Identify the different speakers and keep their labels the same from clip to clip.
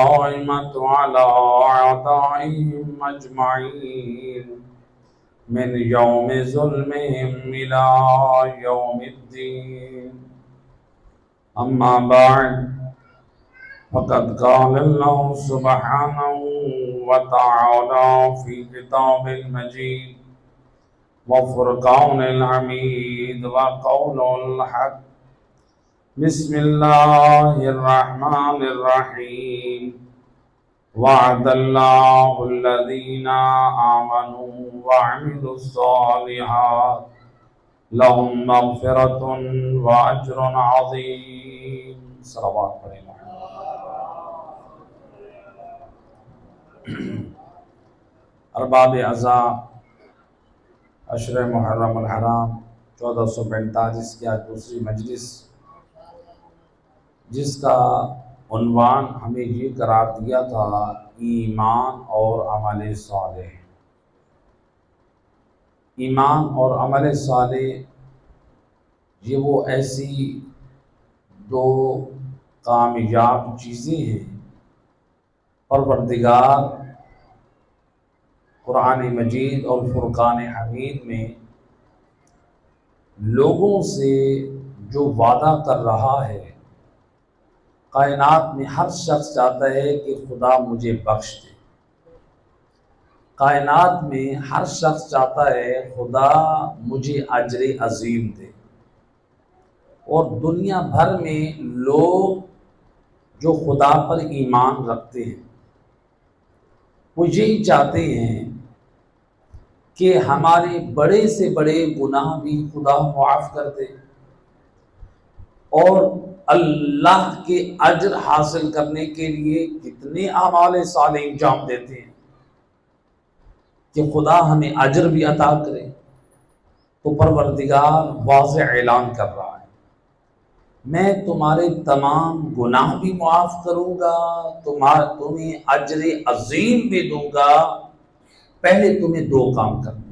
Speaker 1: قائمة على أعدائهم أجمعين من يوم ظلمهم إلى يوم الدين. أما بعد، فقد قال الله سبحانه وتعالى في كتاب المجيد وفرقان الحميد وقول الحق. بسم الله الرحمن الرحيم. وعد الله الذين آمنوا وعملوا الصالحات لهم مغفرة وأجر عظيم. صلوات پڑھیں. ارباب اعضاء، عشر محرم الحرام 1445 کی آج دوسری مجلس، جس کا عنوان ہمیں یہ قرار دیا تھا ایمان اور عمل صالح. ایمان اور عمل صالح یہ وہ ایسی دو کامیاب چیزیں ہیں پروردگار قرآن مجید اور فرقان حمید میں لوگوں سے جو وعدہ کر رہا ہے. کائنات میں ہر شخص چاہتا ہے کہ خدا مجھے بخش دے. کائنات میں ہر شخص چاہتا ہے خدا مجھے اجر عظیم دے. اور دنیا بھر میں لوگ جو خدا پر ایمان رکھتے ہیں وہ یہی چاہتے ہیں کہ ہمارے بڑے سے بڑے گناہ بھی خدا معاف کر دے، اور اللہ کے اجر حاصل کرنے کے لیے کتنے اعمال صالح انجام دیتے ہیں کہ خدا ہمیں اجر بھی عطا کرے. تو پروردگار واضح اعلان کر رہا ہے، میں تمہارے تمام گناہ بھی معاف کروں گا، تمہیں اجر عظیم بھی دوں گا. پہلے تمہیں دو کام کرنے،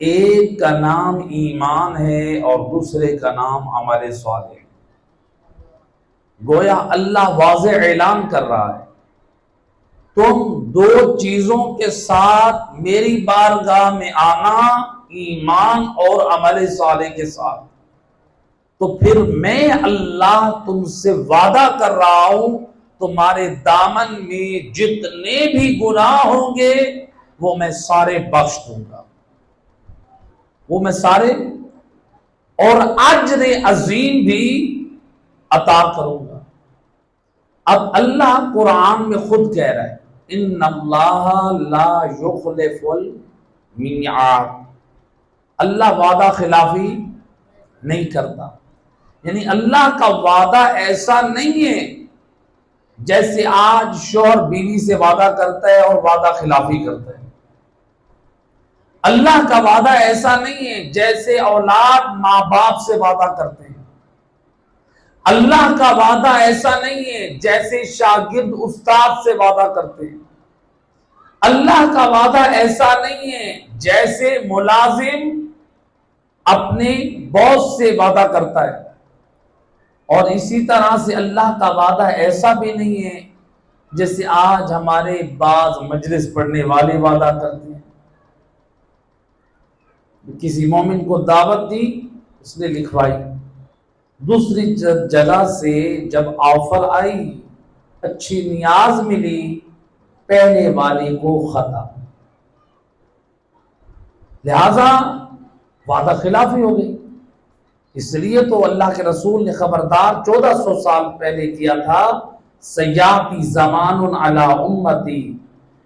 Speaker 1: ایک کا نام ایمان ہے اور دوسرے کا نام عمل صالح. گویا اللہ واضح اعلان کر رہا ہے تم دو چیزوں کے ساتھ میری بارگاہ میں آنا، ایمان اور عمل صالح کے ساتھ، تو پھر میں اللہ تم سے وعدہ کر رہا ہوں تمہارے دامن میں جتنے بھی گناہ ہوں گے وہ میں سارے بخش دوں گا، وہ میں سارے، اور اجر عظیم بھی عطا کروں گا. اب اللہ قرآن میں خود کہہ رہا ہے ان اللہ لا یخلف المیعاد. اللہ وعدہ خلافی نہیں کرتا. یعنی اللہ کا وعدہ ایسا نہیں ہے جیسے آج شوہر بیوی سے وعدہ کرتا ہے اور وعدہ خلافی کرتا ہے. اللہ کا وعدہ ایسا نہیں ہے جیسے اولاد ماں باپ سے وعدہ کرتے ہیں. اللہ کا وعدہ ایسا نہیں ہے جیسے شاگرد استاد سے وعدہ کرتے ہیں. اللہ کا وعدہ ایسا نہیں ہے جیسے ملازم اپنے باس سے وعدہ کرتا ہے. اور اسی طرح سے اللہ کا وعدہ ایسا بھی نہیں ہے جیسے آج ہمارے بعض مجلس پڑھنے والے وعدہ کرتے ہیں. کسی مومن کو دعوت دی، اس نے لکھوائی، دوسری جگہ سے جب آفر آئی، اچھی نیاز ملی، پہلے والے کو خطا، لہذا وعدہ خلافی ہو گئی. اس لیے تو اللہ کے رسول نے خبردار 1400 سال پہلے کیا تھا، سیاتی زمان علی امتی،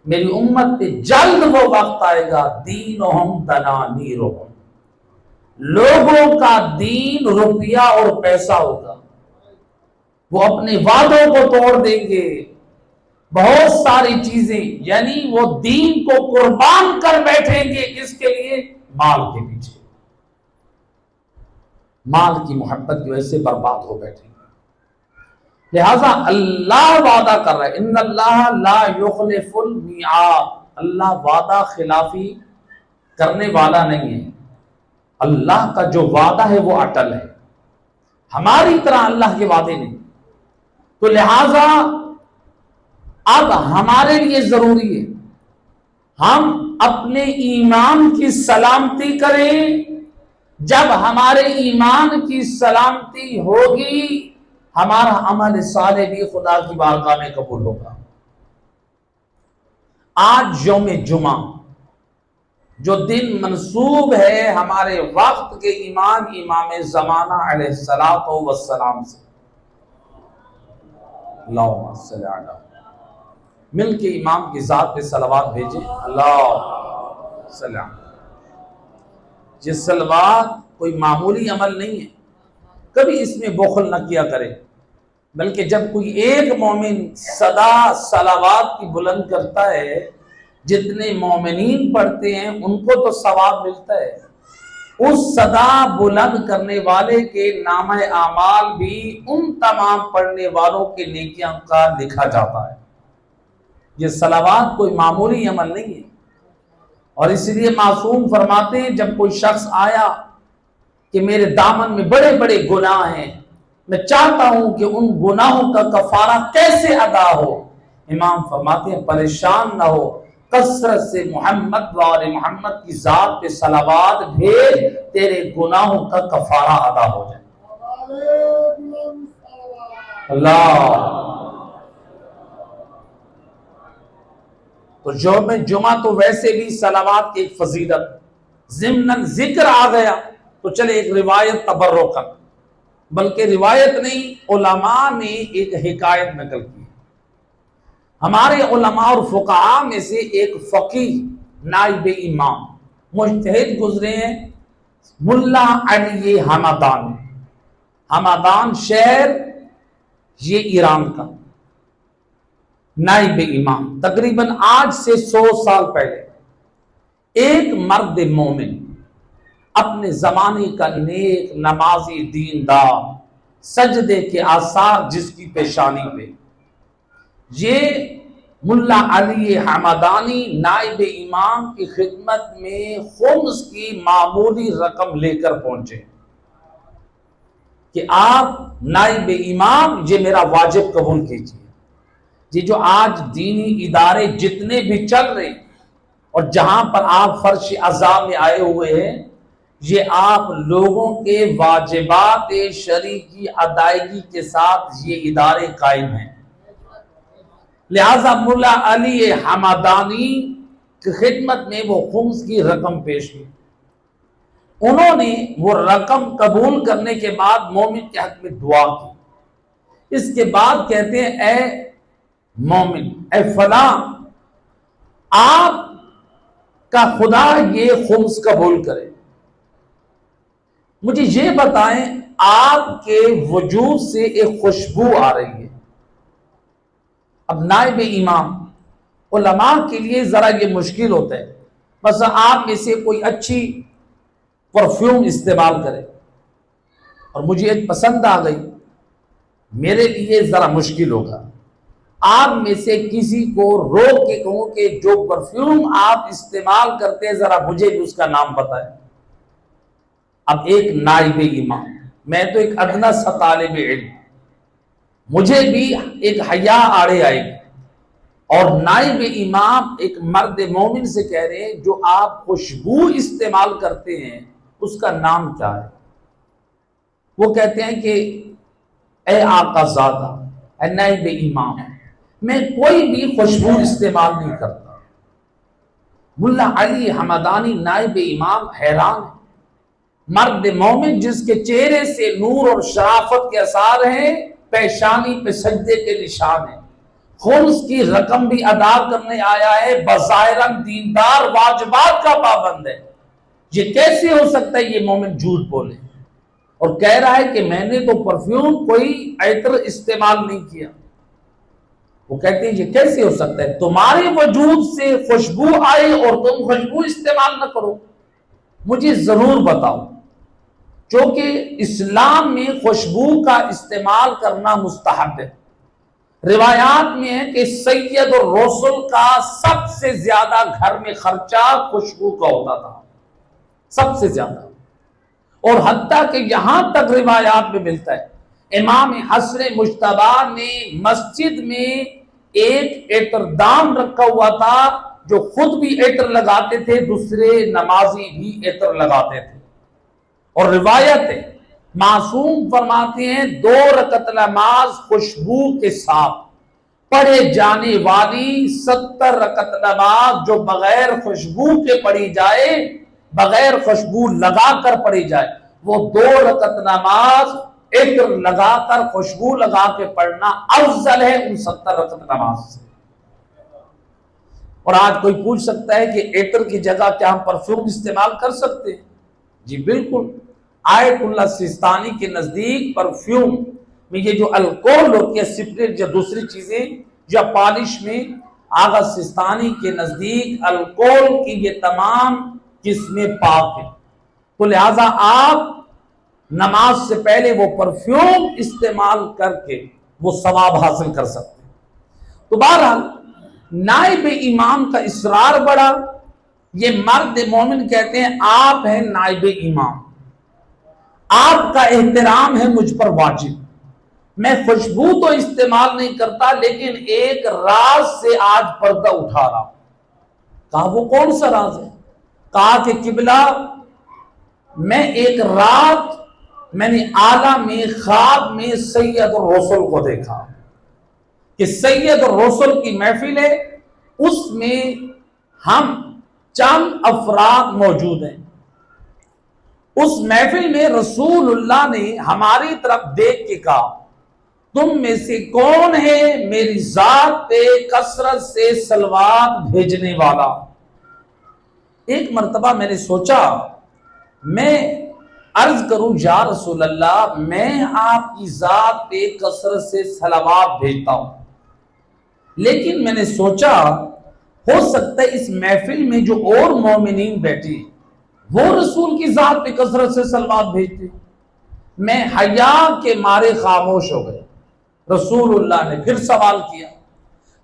Speaker 1: میری امت پہ جلد وہ وقت آئے گا دینہم دنانیرہم، لوگوں کا دین روپیہ اور پیسہ ہوگا. وہ اپنے وعدوں کو توڑ دیں گے، بہت ساری چیزیں، یعنی وہ دین کو قربان کر بیٹھیں گے. کس کے لیے؟ مال کے پیچھے، مال کی محبت کی وجہ سے برباد ہو بیٹھیں گے. لہذا اللہ وعدہ کر رہا ہے ان اللہ لا یخلف المیعاد. اللہ وعدہ خلافی کرنے والا نہیں ہے. اللہ کا جو وعدہ ہے وہ اٹل ہے، ہماری طرح اللہ کے وعدے نہیں. تو لہذا اب ہمارے لیے ضروری ہے ہم اپنے ایمان کی سلامتی کریں. جب ہمارے ایمان کی سلامتی ہوگی ہمارا عمل صالح بھی خدا کی بارگاہ میں قبول ہوگا. آج یوم جمعہ جو دن منسوب ہے ہمارے وقت کے امام زمانہ علیہ السلام سے. اللہم صلی علی مل کے امام کی ذات پہ صلوات بھیجیں. اللہ صلی علی. یہ صلوات کوئی معمولی عمل نہیں ہے. کبھی اس میں بخل نہ کیا کرے، بلکہ جب کوئی ایک مومن صدا صلوات کی بلند کرتا ہے جتنے مومنین پڑھتے ہیں ان کو تو ثواب ملتا ہے، اس صدا بلند کرنے والے کے نامہ اعمال بھی ان تمام پڑھنے والوں کے نیکیاں کا لکھا جاتا ہے. یہ صلوات کوئی معمولی عمل نہیں ہے. اور اس لیے معصوم فرماتے ہیں جب کوئی شخص آیا کہ میرے دامن میں بڑے بڑے گناہ ہیں، میں چاہتا ہوں کہ ان گناہوں کا کفارہ کیسے ادا ہو، امام فرماتے ہیں پریشان نہ ہو، کثرت سے محمد و آل محمد کی ذات پہ صلوات بھیج، تیرے گناہوں کا کفارہ ادا ہو جائے. اللہ. تو یوم جمعہ تو ویسے بھی صلوات کی ایک فضیلت ضمن ذکر آ گیا تو چلے ایک روایت تبرکن، بلکہ روایت نہیں، علماء نے ایک حکایت نقل کی. ہمارے علماء اور فقہاء میں سے ایک فقیہ نائب امام مجتہد گزرے ہیں، ملا علی حمدان. حمدان شہر یہ ایران کا نائب امام. تقریباً آج سے 100 سال پہلے ایک مرد مومن اپنے زمانے کا نیک نمازی دیندار، سجدے کے آثار جس کی پیشانی پہ، یہ ملا علی حمدانی نائب امام کی خدمت میں خمس کی معمولی رقم لے کر پہنچے کہ آپ نائب امام یہ میرا واجب قبول کیجیے. یہ جو آج دینی ادارے جتنے بھی چل رہے ہیں اور جہاں پر آپ فرش عزا میں آئے ہوئے ہیں، یہ آپ لوگوں کے واجبات شرعی کی ادائیگی کے ساتھ یہ ادارے قائم ہیں. لہذا ملا علی حمدانی کی خدمت میں وہ خمس کی رقم پیش کی. انہوں نے وہ رقم قبول کرنے کے بعد مومن کے حق میں دعا کی. اس کے بعد کہتے ہیں اے مومن، اے فلاں، آپ کا خدا یہ خمس قبول کرے، مجھے یہ بتائیں آپ کے وجود سے ایک خوشبو آ رہی ہے. اب نائب امام علماء کے لیے ذرا یہ مشکل ہوتا ہے، بس آپ میں سے کوئی اچھی پرفیوم استعمال کرے اور مجھے ایک پسند آ گئی، میرے لیے ذرا مشکل ہوگا. آپ میں سے کسی کو روک کے کہوں کہ جو پرفیوم آپ استعمال کرتے ہیں ذرا مجھے بھی اس کا نام بتائیں. اب ایک نائب امام، میں تو ایک ادنا سا طالب علم، مجھے بھی ایک حیا آڑے آئے گی، اور نائب امام ایک مرد مومن سے کہہ رہے ہیں جو آپ خوشبو استعمال کرتے ہیں اس کا نام کیا ہے؟ وہ کہتے ہیں کہ اے آقا زادہ، اے نائب امام، میں کوئی بھی خوشبو استعمال نہیں کرتا. ملا علی حمدانی نائب امام حیران ہے. مرد مومن جس کے چہرے سے نور اور شرافت کے اثار ہیں، پیشانی پہ سجدے کے نشان ہیں، خمس کی رقم بھی ادا کرنے آیا ہے، بظاہراً دیندار، واجبات کا پابند ہے. یہ کیسے ہو سکتا ہے یہ مومن جھوٹ بولے اور کہہ رہا ہے کہ میں نے تو پرفیوم کوئی عطر استعمال نہیں کیا؟ وہ کہتے ہیں یہ کیسے ہو سکتا ہے؟ تمہارے وجود سے خوشبو آئے اور تم خوشبو استعمال نہ کرو؟ مجھے ضرور بتاؤ. چونکہ اسلام میں خوشبو کا استعمال کرنا مستحب ہے. روایات میں ہے کہ سید الرسل کا سب سے زیادہ گھر میں خرچہ خوشبو کا ہوتا تھا، سب سے زیادہ. اور حتیٰ کہ یہاں تک روایات میں ملتا ہے امام حسن مجتبی نے مسجد میں ایک عطردان رکھا ہوا تھا جو خود بھی عطر لگاتے تھے، دوسرے نمازی بھی عطر لگاتے تھے. اور روایت ہے معصوم فرماتے ہیں 2 رکعت نماز خوشبو کے ساتھ پڑھے جانے والی 70 رکعت نماز جو بغیر خوشبو کے پڑھی جائے، بغیر خوشبو لگا کر پڑھی جائے، وہ 2 رکعت نماز عطر لگا کر خوشبو لگا کے پڑھنا افضل ہے ان 70 رکعت نماز سے. اور آج کوئی پوچھ سکتا ہے کہ عطر کی جگہ کیا ہم پرفیوم استعمال کر سکتے ہیں؟ جی بالکل. آیت اللہ سیستانی کے نزدیک پرفیوم میں یہ جو الکوہل ہوتی ہے، سپرٹ یا دوسری چیزیں یا پالش میں، آغا سیستانی کے نزدیک الکوہل کی یہ تمام قسمیں پاک ہیں. تو لہذا آپ نماز سے پہلے وہ پرفیوم استعمال کر کے وہ ثواب حاصل کر سکتے ہیں. تو بہرحال نائب امام کا اصرار بڑا. یہ مرد مومن کہتے ہیں آپ ہیں نائب امام، آپ کا احترام ہے مجھ پر واجب. میں خوشبو تو استعمال نہیں کرتا لیکن ایک راز سے آج پردہ اٹھا رہا ہوں. کہا وہ کون سا راز ہے؟ کہا کہ قبلہ میں ایک رات میں نے عالم میں خواب میں سید الرسل کو دیکھا کہ سید الرسل کی محفل ہے، اس میں ہم چند افراد موجود ہیں. اس محفل میں رسول اللہ نے ہماری طرف دیکھ کے کہا تم میں سے کون ہے میری ذات پہ کثرت سے صلوات بھیجنے والا؟ ایک مرتبہ میں نے سوچا میں عرض کروں یا رسول اللہ میں آپ کی ذات پہ کثرت سے صلوات بھیجتا ہوں، لیکن میں نے سوچا ہو سکتا ہے اس محفل میں جو اور مومنین بیٹھے وہ رسول کی ذات پہ کثرت سے صلوات بھیجتے. میں حیا کے مارے خاموش ہو گئے. رسول اللہ نے پھر سوال کیا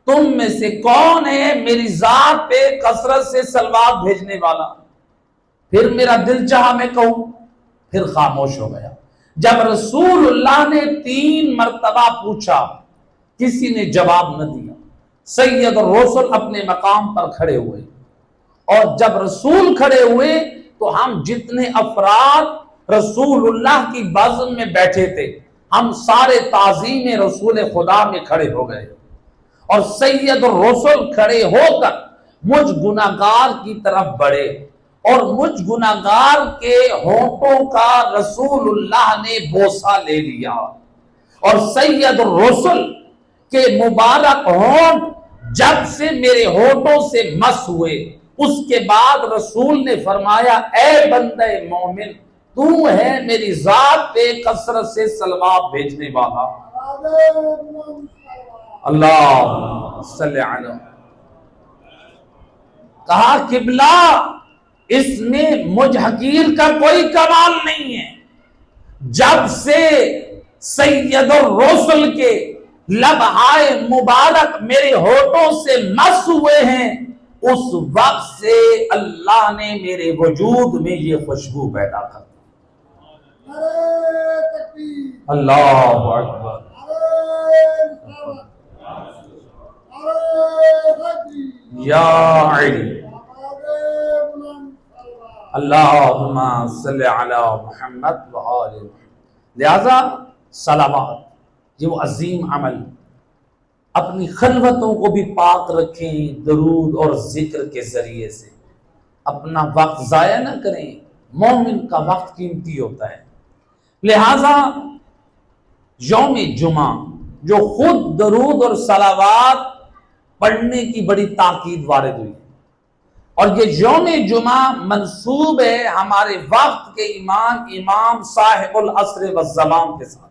Speaker 1: تم میں سے کون ہے میری ذات پہ کثرت سے صلوات بھیجنے والا؟ پھر میرا دل چاہا میں کہوں، پھر خاموش ہو گیا. جب رسول اللہ نے 3 مرتبہ پوچھا کسی نے جواب نہ دیا. سید الرسل اپنے مقام پر کھڑے ہوئے اور جب رسول کھڑے ہوئے تو ہم جتنے افراد رسول اللہ کی بزم میں بیٹھے تھے ہم سارے تعظیم رسول خدا میں کھڑے ہو گئے اور سید الرسل کھڑے ہو کر مجھ گناہگار کی طرف بڑھے اور مجھ گناہگار کے ہونٹوں کا رسول اللہ نے بوسہ لے لیا اور سید الرسل کے مبارک ہونٹ جب سے میرے ہونٹوں سے مس ہوئے اس کے بعد رسول نے فرمایا اے بندہ مومن تو ہے میری ذات پہ کثرت سے صلوات بھیجنے والا. اللہ صلی علیہ. کہا قبلہ اس میں مجھ حقیر کا کوئی کمال نہیں ہے. جب سے سید الرسل کے لبہائے مبارک میرے ہونٹوں سے مس ہوئے ہیں اس وقت سے اللہ نے میرے وجود میں یہ خوشبو پیدا کر دی. اللہ اکبر. یا علی اللہم صلی علی محمد و آل محمد. لہذا صلوات یہ وہ عظیم عمل، اپنی خلوتوں کو بھی پاک رکھیں درود اور ذکر کے ذریعے سے. اپنا وقت ضائع نہ کریں، مومن کا وقت قیمتی ہوتا ہے. لہذا یوم جمعہ جو خود درود اور صلوات پڑھنے کی بڑی تاکید وارد ہوئی اور یہ یوم جمعہ منسوب ہے ہمارے وقت کے امام صاحب العصر والزمان کے ساتھ.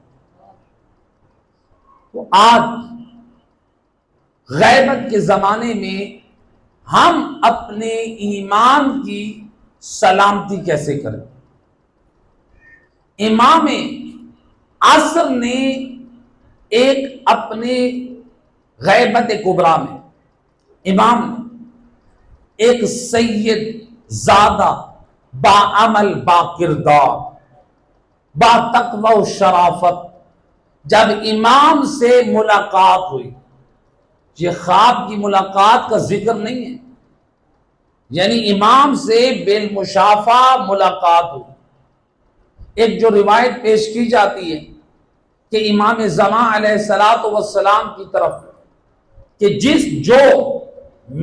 Speaker 1: تو آج غیبت کے زمانے میں ہم اپنے ایمان کی سلامتی کیسے کریں؟ امام عصر نے ایک اپنے غیبت کبریٰ میں امام ایک سید زادہ با عمل با کردار با تقوی و شرافت جب امام سے ملاقات ہوئی یہ خواب کی ملاقات کا ذکر نہیں ہے، یعنی امام سے بالمشافہ ملاقات ہو۔ ایک جو روایت پیش کی جاتی ہے کہ امام زمان علیہ الصلوۃ والسلام کی طرف کہ جو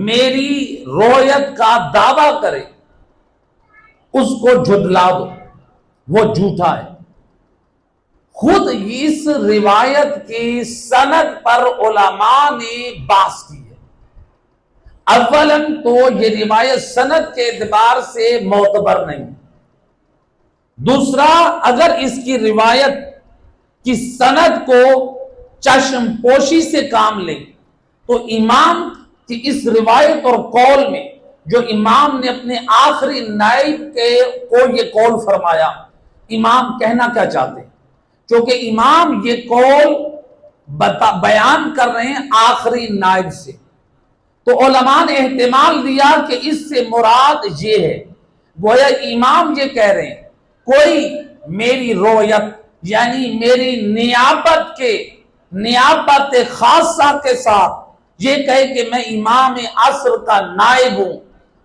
Speaker 1: میری رویت کا دعویٰ کرے اس کو جھٹلا دو، وہ جھوٹا ہے۔ خود اس روایت کی سند پر علماء نے بحث کی ہے۔ اولاً تو یہ روایت سند کے اعتبار سے معتبر نہیں، دوسرا اگر اس کی روایت کی سند کو چشم پوشی سے کام لیں تو امام کی اس روایت اور قول میں جو امام نے اپنے آخری نائب کو یہ قول فرمایا، امام کہنا کیا چاہتے ہیں؟ کیونکہ امام یہ قول بیان کر رہے ہیں آخری نائب سے، تو علماء نے احتمال دیا کہ اس سے مراد یہ ہے، گویا امام یہ کہہ رہے ہیں کوئی میری رویت یعنی میری نیابت خاصہ کے ساتھ یہ کہے کہ میں امام عصر کا نائب ہوں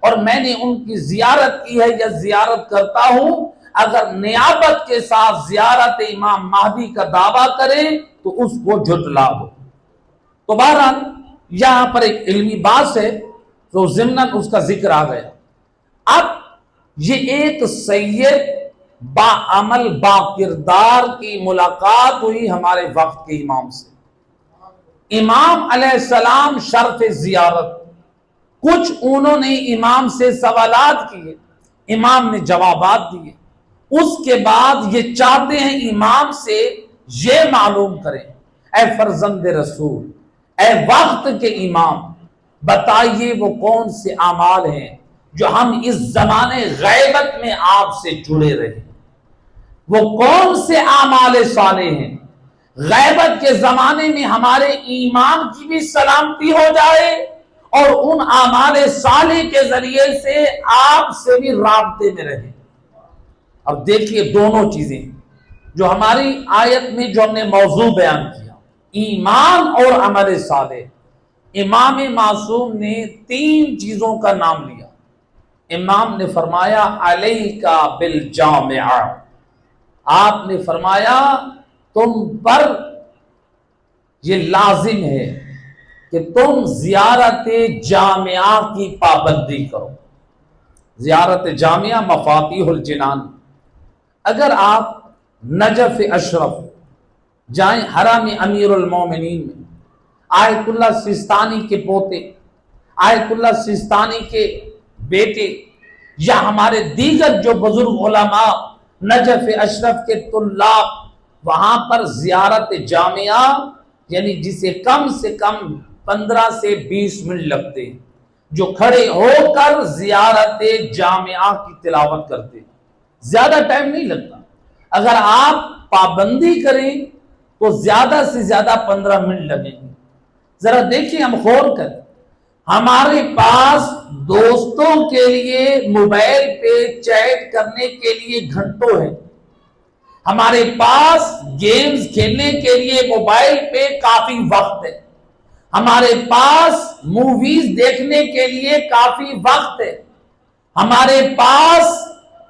Speaker 1: اور میں نے ان کی زیارت کی ہے یا زیارت کرتا ہوں، اگر نیابت کے ساتھ زیارت امام مہدی کا دعویٰ کرے تو اس کو جھٹلا دو۔ تو بہرحال یہاں پر ایک علمی بات ہے تو ضمناً اس کا ذکر آ گیا۔ اب یہ ایک سید با عمل با کردار کی ملاقات ہوئی ہمارے وقت کے امام سے۔ امام علیہ السلام شرط زیارت، کچھ انہوں نے امام سے سوالات کیے، امام نے جوابات دیے، اس کے بعد یہ چاہتے ہیں امام سے یہ معلوم کریں، اے فرزند رسول، اے وقت کے امام، بتائیے وہ کون سے اعمال ہیں جو ہم اس زمانے غیبت میں آپ سے جڑے رہے، وہ کون سے اعمال صالح ہیں غیبت کے زمانے میں ہمارے ایمان کی بھی سلامتی ہو جائے اور ان اعمال صالح کے ذریعے سے آپ سے بھی رابطے میں رہے۔ اب دیکھیے دونوں چیزیں جو ہماری آیت میں جو ہم نے موضوع بیان کیا، ایمان اور عمل صالح، امام معصوم نے 3 چیزوں کا نام لیا۔ امام نے فرمایا علیک بالجامعہ، آپ نے فرمایا تم پر یہ لازم ہے کہ تم زیارت جامعہ کی پابندی کرو۔ زیارت جامعہ مفاتیح الجنان، اگر آپ نجف اشرف جائیں حرم امیر المومنین میں، آیت اللہ سیستانی کے پوتے، آیت اللہ سیستانی کے بیٹے یا ہمارے دیگر جو بزرگ علماء نجف اشرف کے طلاب، وہاں پر زیارت جامعہ یعنی جسے کم سے کم 15 سے 20 منٹ لگتے ہیں، جو کھڑے ہو کر زیارت جامعہ کی تلاوت کرتے ہیں، زیادہ ٹائم نہیں لگتا۔ اگر آپ پابندی کریں تو زیادہ سے زیادہ 15 منٹ لگیں گے۔ ذرا دیکھیں ہم غور کریں، ہمارے پاس دوستوں کے لیے موبائل پہ چیٹ کرنے کے لیے گھنٹوں ہے، ہمارے پاس گیمز کھیلنے کے لیے موبائل پہ کافی وقت ہے، ہمارے پاس موویز دیکھنے کے لیے کافی وقت ہے، ہمارے پاس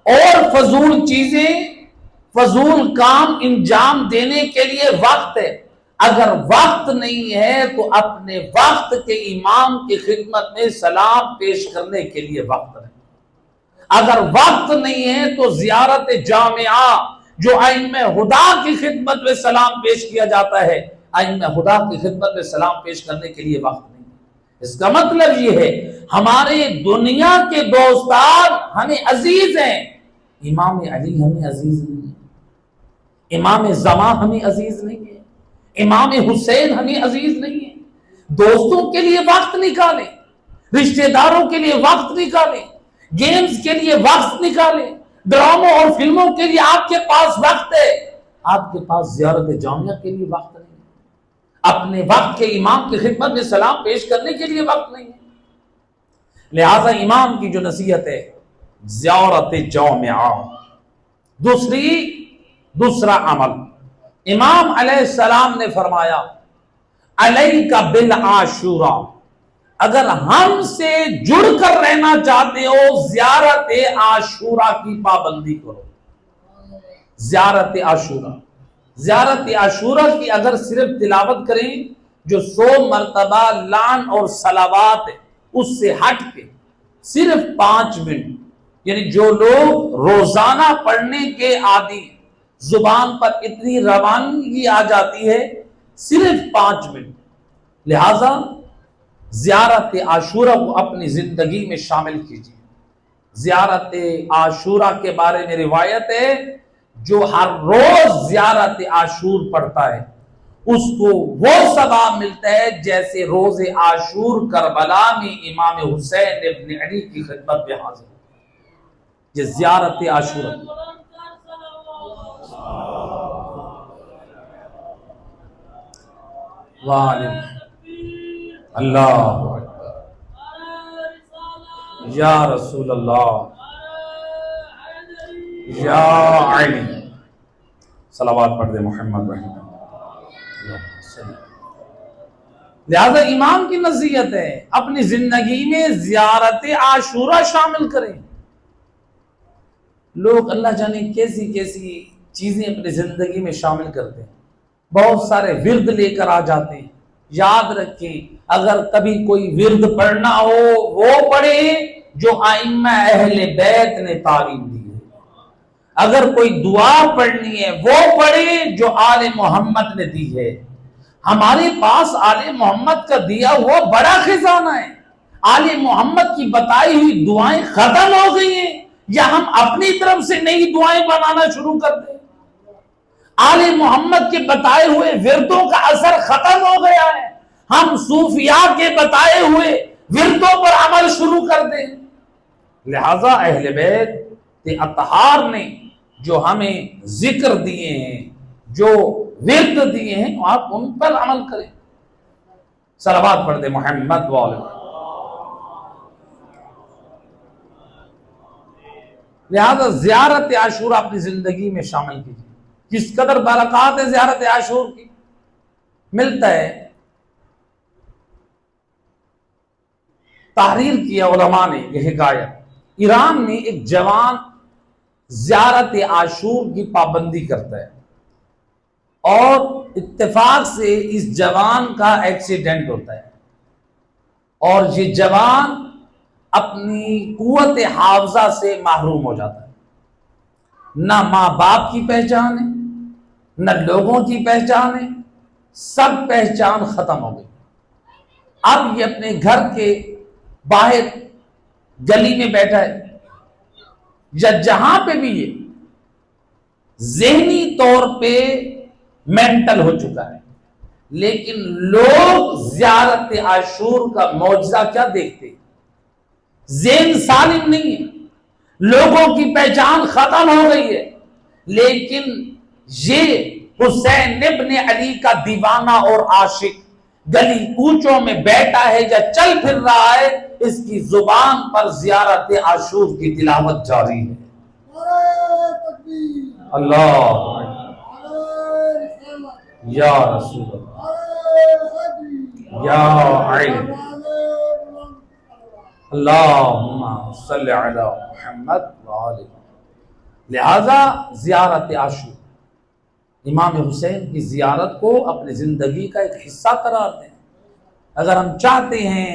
Speaker 1: اور فضول چیزیں، فضول کام انجام دینے کے لیے وقت ہے۔ اگر وقت نہیں ہے تو اپنے وقت کے امام کی خدمت میں سلام پیش کرنے کے لیے وقت ہے۔ اگر وقت نہیں ہے تو زیارت جامعہ جو ائمہ خدا کی خدمت میں سلام پیش کیا جاتا ہے، ائمہ خدا کی خدمت میں سلام پیش کرنے کے لیے وقت نہیں ہے۔ اس کا مطلب یہ ہے ہمارے دنیا کے دوستان ہمیں عزیز ہیں، امام علی ہمیں عزیز نہیں ہے، امام زمان ہمیں عزیز نہیں ہے، امام حسین ہمیں عزیز نہیں ہے۔ دوستوں کے لیے وقت نکالیں، رشتہ داروں کے لیے وقت نکالیں، گیمز کے لیے وقت نکالیں، ڈراموں اور فلموں کے لیے آپ کے پاس وقت ہے، آپ کے پاس زیارت جامعہ کے لیے وقت نہیں ہے، اپنے وقت کے امام کی خدمت میں سلام پیش کرنے کے لیے وقت نہیں ہے۔ لہذا امام کی جو نصیحت ہے زیارت جامعہ۔ دوسرا عمل، امام علیہ السلام نے فرمایا علیک بالعاشورا، اگر ہم سے جڑ کر رہنا چاہتے ہو زیارت عاشورا کی پابندی کرو۔ زیارت عاشورا، زیارت عاشورا کی اگر صرف تلاوت کریں جو 100 مرتبہ لعن اور صلوات ہے اس سے ہٹ کے صرف 5 منٹ، یعنی جو لوگ روزانہ پڑھنے کے عادی، زبان پر اتنی روانگی آ جاتی ہے، صرف 5 منٹ۔ لہذا زیارت عاشورا کو اپنی زندگی میں شامل کیجیے۔ زیارت عاشورا کے بارے میں روایت ہے جو ہر روز زیارت عاشور پڑھتا ہے اس کو وہ ثواب ملتا ہے جیسے روز عاشور کربلا میں امام حسین ابن علی کی خدمت میں حاضر۔ یہ زیارت عاشورا۔ اللہ یا رسول اللہ یا علی، صلوات پڑھ دے محمد رحمہ اللہ۔ لہذا امام کی نصیحت ہے اپنی زندگی میں زیارت عاشورا شامل کریں۔ لوگ اللہ جانے کیسی کیسی چیزیں اپنی زندگی میں شامل کرتے ہیں، بہت سارے ورد لے کر آ جاتے ہیں۔ یاد رکھیں اگر کبھی کوئی ورد پڑھنا ہو وہ پڑھے جو ائمہ اہل بیت نے تعلیم دی ہے، اگر کوئی دعا پڑھنی ہے وہ پڑھے جو آل محمد نے دی ہے۔ ہمارے پاس آل محمد کا دیا ہوا بڑا خزانہ ہے، آل محمد کی بتائی ہوئی دعائیں ختم ہو گئی ہیں یا ہم اپنی طرف سے نئی دعائیں بنانا شروع کر دیں؟ آل محمد کے بتائے ہوئے وردوں کا اثر ختم ہو گیا ہے، ہم صوفیاء کے بتائے ہوئے وردوں پر عمل شروع کر دیں۔ لہذا اہل بیت اطہار نے جو ہمیں ذکر دیے ہیں، جو ورد دیے ہیں، آپ ان پر عمل کریں۔ صلوات پڑھ دے محمد والے۔ لہذا زیارت عاشورا اپنی زندگی میں شامل کیجیے۔ کس قدر برکات ہے زیارت عاشور کی، ملتا ہے۔ تحریر کیا علماء نے یہ حکایت، ایران میں ایک جوان زیارت عاشور کی پابندی کرتا ہے اور اتفاق سے اس جوان کا ایکسیڈنٹ ہوتا ہے اور یہ جوان اپنی قوت حافظہ سے محروم ہو جاتا ہے، نہ ماں باپ کی پہچان ہے نہ لوگوں کی پہچان ہے، سب پہچان ختم ہو گئی۔ اب یہ اپنے گھر کے باہر گلی میں بیٹھا ہے یا جہاں پہ بھی یہ ذہنی طور پہ مینٹل ہو چکا ہے، لیکن لوگ زیارت عاشور کا معجزہ کیا دیکھتے؟ ذہن سالم نہیں ہے، لوگوں کی پہچان ختم ہو گئی ہے، لیکن یہ حسین ابن علی کا دیوانہ اور عاشق گلی کوچوں میں بیٹھا ہے یا چل پھر رہا ہے، اس کی زبان پر زیارت عاشور کی تلاوت جاری ہے۔ اللہ یا رسول اللہ یا علی، اللہم صلی علی محمد وآلہ۔ لہذا زیارت عاشور، امام حسین کی زیارت کو اپنی زندگی کا ایک حصہ قرار دیں۔ اگر ہم چاہتے ہیں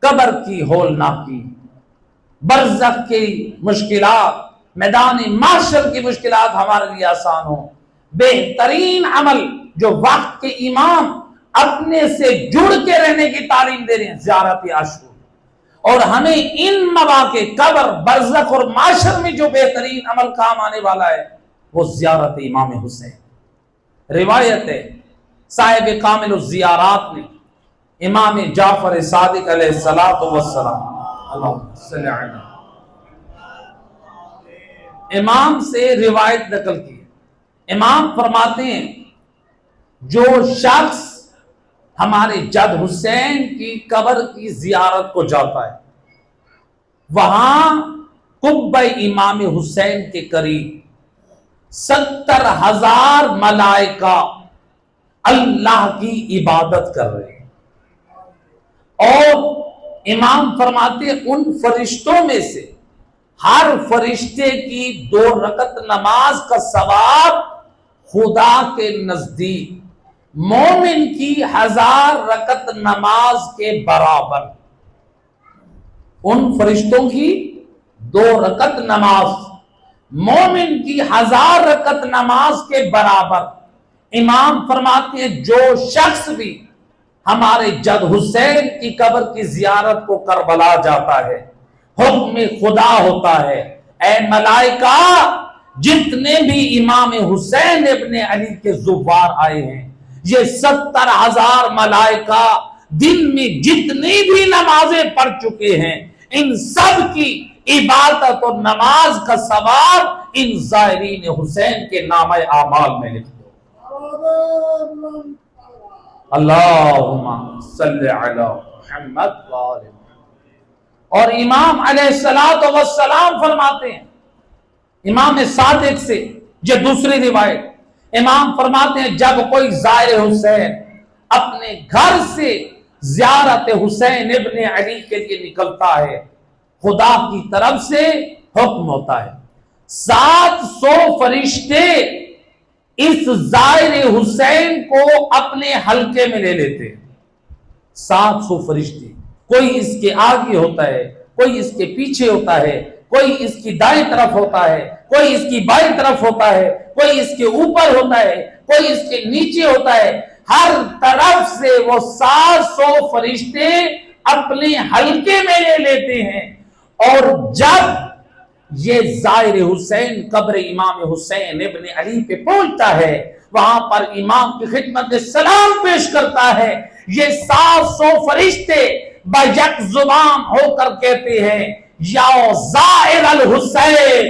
Speaker 1: قبر کی ہولناکی، برزخ کی مشکلات، میدان محشر کی مشکلات ہمارے لیے آسان ہو، بہترین عمل جو وقت کے امام اپنے سے جڑ کے رہنے کی تعلیم دے رہے ہیں زیارت عاشور، اور ہمیں ان مواقع قبر، برزخ اور محشر میں جو بہترین عمل کام آنے والا ہے وہ زیارت امام حسین۔ روایت ہے صاحب کامل الزیارات نے امام جعفر صادق علیہ السلام اللہم صلی علی امام سے روایت نقل کی۔ امام فرماتے ہیں جو شخص ہمارے جد حسین کی قبر کی زیارت کو جاتا ہے، وہاں قبہ امام حسین کے قریب 70,000 ملائکہ اللہ کی عبادت کر رہے ہیں. اور امام فرماتے ہیں ان فرشتوں میں سے ہر فرشتے کی 2 رکعت نماز کا ثواب خدا کے نزدیک مومن کی 1000 رکعت نماز کے برابر. ان فرشتوں کی 2 رکعت نماز مومن کی 1000 رکعت نماز کے برابر. امام فرماتے ہیں جو شخص بھی ہمارے جد حسین کی قبر کی زیارت کو کربلا جاتا ہے حکم خدا ہوتا ہے اے ملائکہ جتنے بھی امام حسین ابن علی کے زوار آئے ہیں یہ 70,000 ملائکہ دن میں جتنی بھی نمازیں پڑھ چکے ہیں ان سب کی عبادت اور نماز کا ثواب ان زائرین حسین کے نامہ اعمال میں لکھ دو. اللہم صلی علی محمد وآل محمد. اور امام علیہ السلام فرماتے ہیں امام صادق سے یہ دوسری روایت امام فرماتے ہیں جب کوئی زائر حسین اپنے گھر سے زیارت حسین ابن علی کے لیے نکلتا ہے خدا کی طرف سے حکم ہوتا ہے 700 فرشتے اس زائر حسین کو اپنے حلقے میں لے لیتے ہیں. 700 فرشتے کوئی اس کے آگے ہوتا ہے کوئی اس کے پیچھے ہوتا ہے کوئی اس کی دائیں طرف ہوتا ہے کوئی اس کی بائیں طرف ہوتا ہے کوئی اس کے اوپر ہوتا ہے کوئی اس کے نیچے ہوتا ہے. ہر طرف سے وہ 700 فرشتے اپنے حلقے میں لے لیتے ہیں. اور جب یہ زائر حسین قبر امام حسین ابن علی پہ پہنچتا ہے وہاں پر امام کی خدمت میں سلام پیش کرتا ہے یہ 700 فرشتے بیک زبان ہو کر کہتے ہیں یا زائر الحسین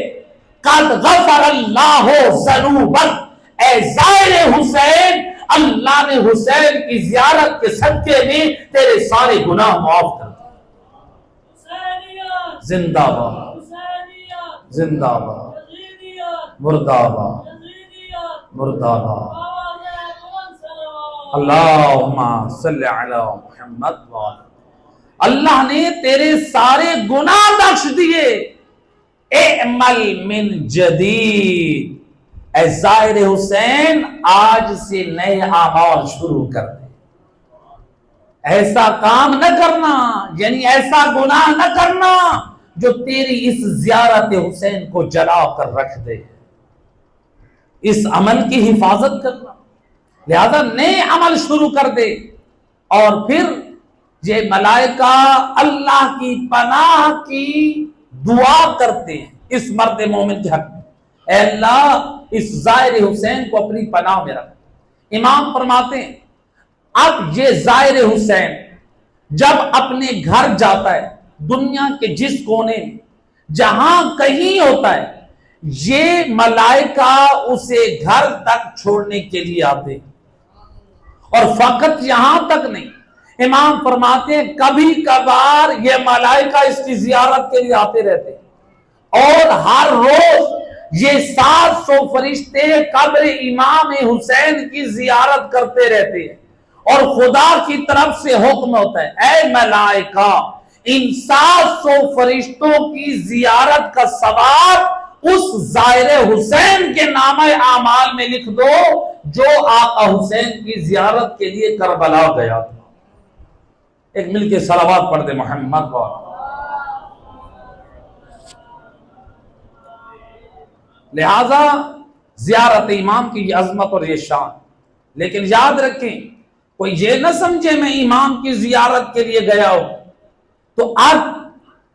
Speaker 1: قد غفر اللہ ذنوبک اے زائر حسین اللہ نے حسین کی زیارت کے صدقے میں تیرے سارے گناہ معاف کر دیے. زندہ باد زندہ باد مردہ باد مردہ باد. اللہم صلی علی محمد وآلہ. اللہ نے تیرے سارے گناہ بخش دیے. اعمل من جدید اے زائر حسین آج سے نئے اعمال شروع کر دے. ایسا کام نہ کرنا یعنی ایسا گناہ نہ کرنا جو تیری اس زیارت حسین کو جلا کر رکھ دے. اس عمل کی حفاظت کرنا لہذا نئے عمل شروع کر دے. اور پھر یہ ملائکہ اللہ کی پناہ کی دعا کرتے ہیں اس مرد مومن کے حق میں اے اللہ اس زائر حسین کو اپنی پناہ میں رکھ. امام فرماتے ہیں اب یہ زائر حسین جب اپنے گھر جاتا ہے دنیا کے جس کونے میں جہاں کہیں ہوتا ہے یہ ملائکہ اسے گھر تک چھوڑنے کے لیے آتے ہیں. اور فقط یہاں تک نہیں امام فرماتے ہیں کبھی کبھار یہ ملائکہ اس کی زیارت کے لیے آتے رہتے ہیں اور ہر روز یہ 700 فرشتے قبر امام حسین کی زیارت کرتے رہتے ہیں. اور خدا کی طرف سے حکم ہوتا ہے اے ملائکہ ان 700 فرشتوں کی زیارت کا ثواب اس زائر حسین کے نامہ اعمال میں لکھ دو جو آقا حسین کی زیارت کے لیے کربلا گیا تھا. ایک مل کے صلوات پڑھ دے محمد و لہذا زیارت امام کی یہ عظمت اور یہ شان. لیکن یاد رکھیں کوئی یہ نہ سمجھے میں امام کی زیارت کے لیے گیا ہوں تو اب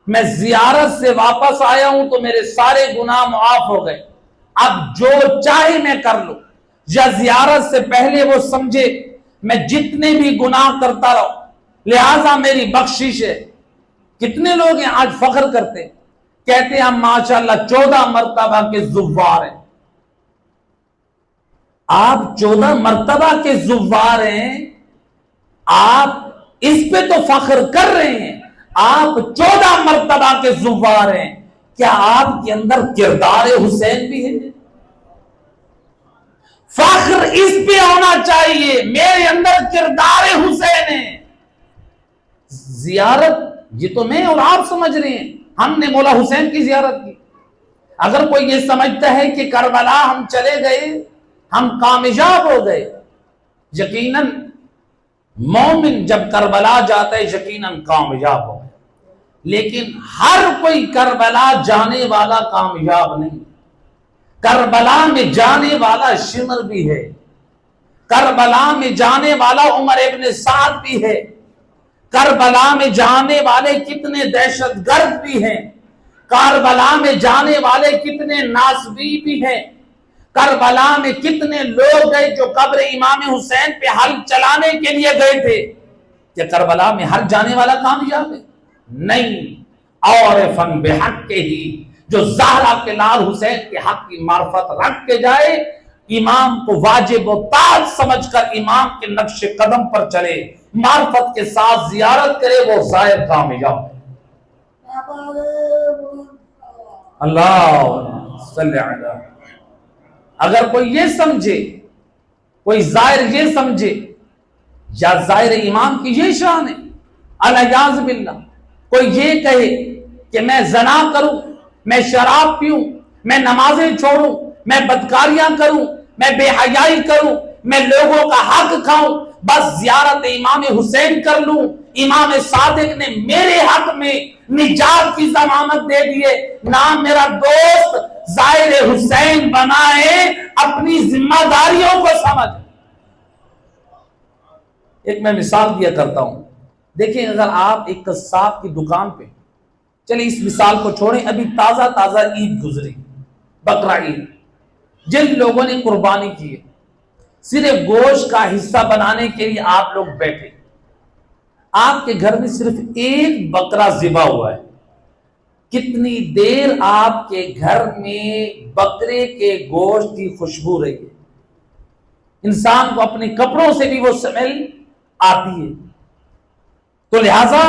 Speaker 1: میں زیارت سے واپس آیا ہوں تو میرے سارے گناہ معاف ہو گئے اب جو چاہے میں کر لوں. یا زیارت سے پہلے وہ سمجھے میں جتنے بھی گناہ کرتا رہوں لہذا میری بخشش ہے. کتنے لوگ ہیں آج فخر کرتے کہتے ہیں ہم ماشاءاللہ 14 مرتبہ کے زوار ہیں. آپ 14 مرتبہ کے زوار ہیں آپ اس پہ تو فخر کر رہے ہیں آپ 14 مرتبہ کے زوار ہیں. کیا آپ کے اندر کردار حسین بھی ہے؟ فخر اس پہ ہونا چاہیے میرے اندر کردار حسین ہے۔ زیارت یہ تو میں اور آپ سمجھ رہے ہیں، ہم نے مولا حسین کی زیارت کی۔ اگر کوئی یہ سمجھتا ہے کہ کربلا ہم چلے گئے ہم کامیاب ہو گئے، یقیناً مومن جب کربلا جاتا ہے یقیناً کامیاب ہو گئے، لیکن ہر کوئی کربلا جانے والا کامیاب نہیں۔ کربلا میں جانے والا شمر بھی ہے، کربلا میں جانے والا عمر ابن سعد بھی ہے، کربلا میں جانے والے کتنے دہشت گرد بھی ہیں، کربلا میں جانے والے کتنے ناصبی بھی ہیں، کربلا میں کتنے لوگ گئے جو قبر امام حسین پہ ہل چلانے کے لیے گئے تھے۔ کہ کربلا میں ہر جانے والا کامیاب ہے؟ نہیں۔ اور فن بحق کے ہی جو زہرا کے لال حسین کے حق کی معرفت رکھ کے جائے، امام کو واجب و تاج سمجھ کر امام کے نقش قدم پر چلے، معرفت کے ساتھ زیارت کرے، وہ زائر کامیاب ہے۔ اللہ صلی اللہ۔ اگر کوئی یہ سمجھے، کوئی زائر یہ سمجھے یا زائر امام کی یہ شان ہے، الیاذ باللہ، کوئی یہ کہے کہ میں زنا کروں، میں شراب پیوں، میں نمازیں چھوڑوں، میں بدکاریاں کروں، میں بے حیائی کروں، میں لوگوں کا حق کھاؤں، بس زیارت امام حسین کر لوں، امام صادق نے میرے حق میں نجات کی ضمانت دے دیے، نام میرا دوست زائر حسین بنائے، اپنی ذمہ داریوں کو سمجھ۔ ایک میں مثال دیا کرتا ہوں، دیکھیں اگر آپ ایک قصاب کی دکان پہ، چلیں اس مثال کو چھوڑیں، ابھی تازہ تازہ عید گزری، بقرہ عید، جن لوگوں نے قربانی کی ہے، صرف گوشت کا حصہ بنانے کے لیے آپ لوگ بیٹھے، آپ کے گھر میں صرف ایک بکرا ذبح ہوا ہے، کتنی دیر آپ کے گھر میں بکرے کے گوشت کی خوشبو رہی ہے، انسان کو اپنے کپڑوں سے بھی وہ سمیل آتی ہے، تو لہذا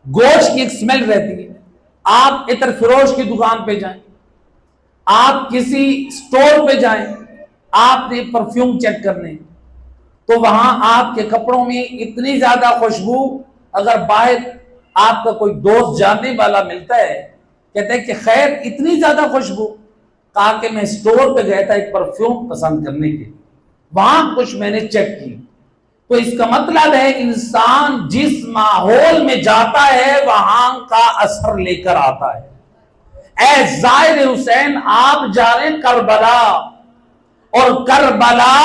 Speaker 1: گوشت کی ایک سمیل رہتی ہے۔ آپ عطر فروش کی دکان پہ جائیں، آپ کسی سٹور پہ جائیں، آپ نے پرفیوم چیک کرنے، تو وہاں آپ کے کپڑوں میں اتنی زیادہ خوشبو، اگر باہر آپ کا کوئی دوست جاننے والا ملتا ہے، کہتے ہیں کہ خیر اتنی زیادہ خوشبو، کہا کہ میں سٹور پہ گیا تھا ایک پرفیوم پسند کرنے کے، وہاں کچھ میں نے چیک کی، تو اس کا مطلب ہے انسان جس ماحول میں جاتا ہے وہاں کا اثر لے کر آتا ہے۔ اے زائر حسین، آپ جا رہے ہیں کربلا، اور کربلا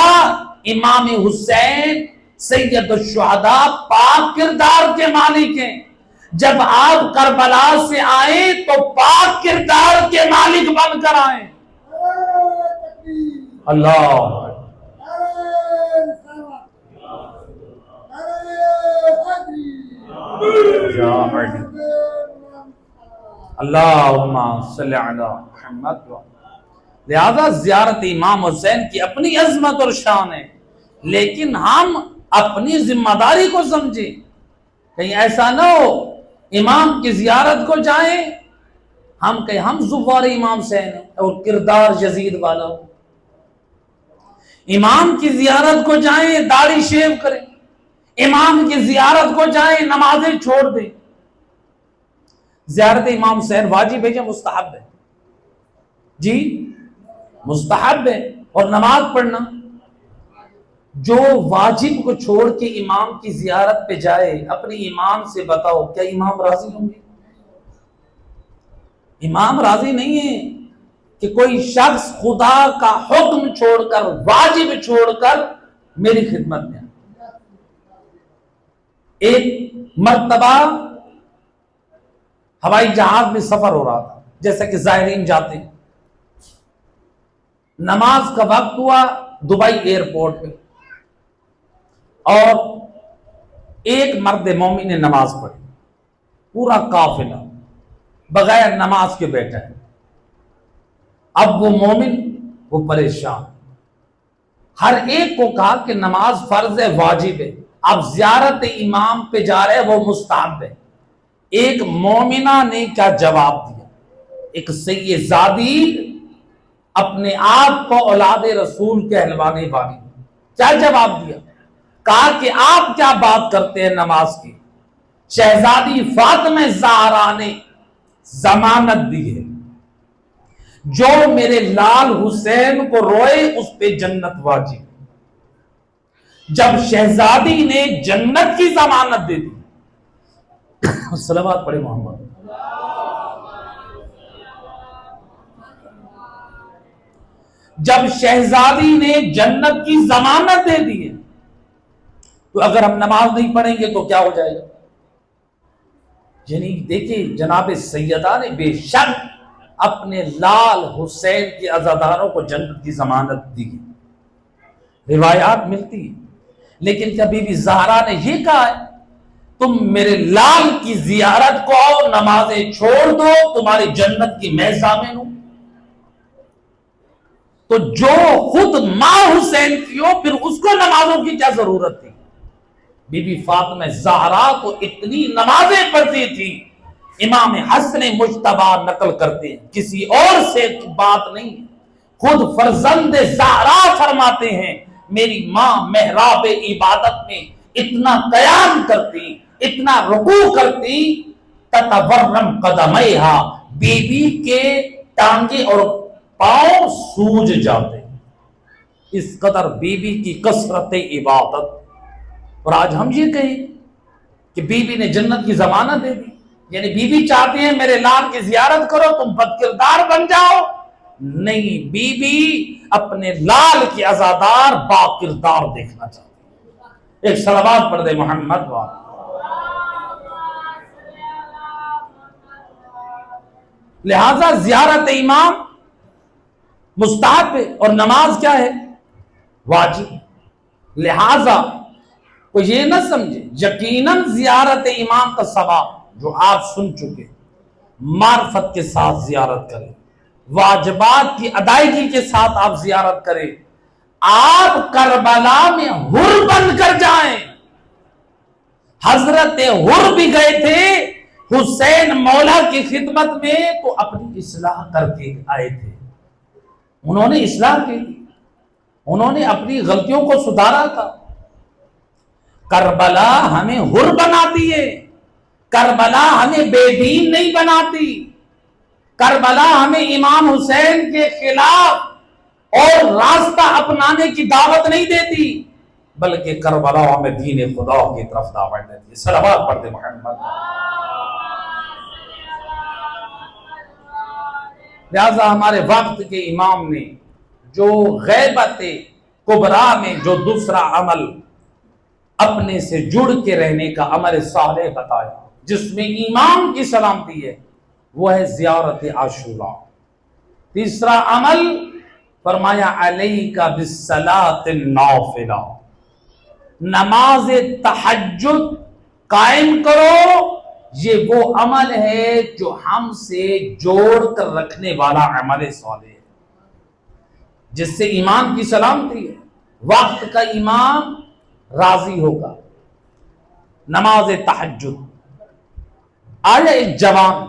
Speaker 1: امام حسین سید الشہداء پاک کردار کے مالک ہیں، جب آپ کربلا سے آئیں تو پاک کردار کے مالک بن کر آئیں۔ اللہ اللہم صلی علی محمد۔ لہذا زیارت امام حسین کی اپنی عظمت اور شان ہے، لیکن ہم اپنی ذمہ داری کو سمجھیں، کہیں ایسا نہ ہو امام کی زیارت کو جائیں ہم کہیں ہم زوار امام حسین ہیں اور کردار یزید والا ہو، امام کی زیارت کو جائیں داڑھی شیو کریں، امام کی زیارت کو جائیں نمازیں چھوڑ دیں۔ زیارت امام حسین واجب ہے یا مستحب ہے؟ جی مستحب ہے، اور نماز پڑھنا، جو واجب کو چھوڑ کے امام کی زیارت پہ جائے، اپنے امام سے بتاؤ کیا امام راضی ہوں گے؟ امام راضی نہیں ہے کہ کوئی شخص خدا کا حکم چھوڑ کر، واجب چھوڑ کر میری خدمت میں۔ ایک مرتبہ ہوائی جہاز میں سفر ہو رہا تھا، جیسا کہ زائرین جاتے ہیں، نماز کا وقت ہوا دبئی ایئرپورٹ پہ، اور ایک مرد مومن نے نماز پڑھی، پورا قافلہ بغیر نماز کے بیٹھا ہے۔ اب وہ مومن وہ پریشان، ہر ایک کو کہا کہ نماز فرض ہے، واجب ہے، اب زیارت امام پہ جا رہے وہ مستحب ہے۔ ایک مومنہ نے کیا جواب دیا، ایک سید زادی اپنے آپ کو اولاد رسول کہلوانے والی. کیا جواب دیا؟ کہا کہ آپ کیا بات کرتے ہیں نماز کی؟ شہزادی فاطمہ زہرا نے ضمانت دی ہے، جو میرے لال حسین کو روئے اس پہ جنت واجب. جب شہزادی نے جنت کی ضمانت دے دی، صلوات پڑھے محمد، جب شہزادی نے جنت کی ضمانت دے دی ہے، تو اگر ہم نماز نہیں پڑھیں گے تو کیا ہو جائے گا؟ یعنی دیکھیں جناب سیدہ نے بے شک اپنے لال حسین کے عزاداروں کو جنت کی ضمانت دی. روایات ملتی ہیں، لیکن کیا بی بی زہرا نے یہ کہا ہے تم میرے لال کی زیارت کو آؤ، نمازیں چھوڑ دو، تمہاری جنت کی میں ضامن ہوں؟ تو جو خود ماں حسین کی ہو پھر اس کو نمازوں کی کیا ضرورت تھی؟ بی بی فاطمہ زہرا تو اتنی نمازیں پڑھتی تھی، امام حسن مجتبی نقل کرتے ہیں، کسی اور سے بات نہیں، خود فرزند زہرا فرماتے ہیں میری ماں محراب عبادت میں اتنا قیام کرتی، اتنا رکوع کرتی، تتورم قدمیہا، بی بی کے ٹانگے اور پاؤں سوج جاتے، اس قدر بی بی کی کثرت عبادت. اور آج ہم یہ کہیں کہ بی بی نے جنت کی ضمانت دے دی، یعنی بی بی چاہتی ہیں میرے لال کی زیارت کرو تم بد کردار بن جاؤ. نہیں، بی بی اپنے لال کی عزادار با کردار دیکھنا چاہتی ہے. ایک صلوات پڑھ دے محمد والا. لہذا زیارت امام مستحب ہے اور نماز کیا ہے؟ واجب. لہذا کوئی یہ نہ سمجھے یقیناً زیارت امام کا ثواب جو آپ سن چکے، معرفت کے ساتھ زیارت کریں، واجبات کی ادائیگی کے ساتھ آپ زیارت کریں. آپ کربلا میں حر بن کر جائیں. حضرت حر بھی گئے تھے حسین مولا کی خدمت میں تو اپنی اصلاح کر کے آئے تھے. انہوں نے اصلاح کی تھی، انہوں نے اپنی غلطیوں کو سدھارا تھا. کربلا ہمیں حر بناتی ہے، کربلا ہمیں بے دین نہیں بناتی، کربلا ہمیں امام حسین کے خلاف اور راستہ اپنانے کی دعوت نہیں دیتی، بلکہ کربلا ہمیں دین خدا کی طرف دعوت دیتی ہے. صلوات پڑھتے محمد. لہذا ہمارے وقت کے امام نے جو غیبت کبریٰ میں جو دوسرا عمل اپنے سے جڑ کے رہنے کا عمل صالح بتایا، جس میں ایمان کی سلامتی ہے، وہ ہے زیارت عاشوراء. تیسرا عمل فرمایا علیک بالصلاۃ النافلہ، نماز تہجد قائم کرو. یہ وہ عمل ہے جو ہم سے جوڑ کر رکھنے والا عمل صالح ہے، جس سے ایمان کی سلامتی ہے، وقت کا امام راضی ہوگا. نماز تہجد. آیا ایک جوان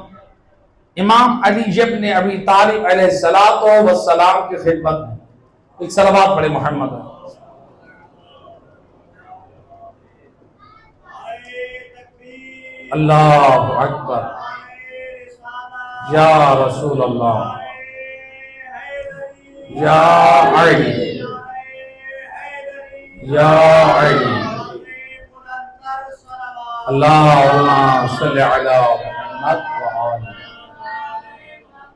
Speaker 1: امام علی ابن ابی طالب علیہ السلام کی خدمت میں، ایک صلوات پڑھے محمد. اللہ اکبر، یا رسول اللہ، یا علی، یا علی، اللہم صلی علی محمد وآلہ.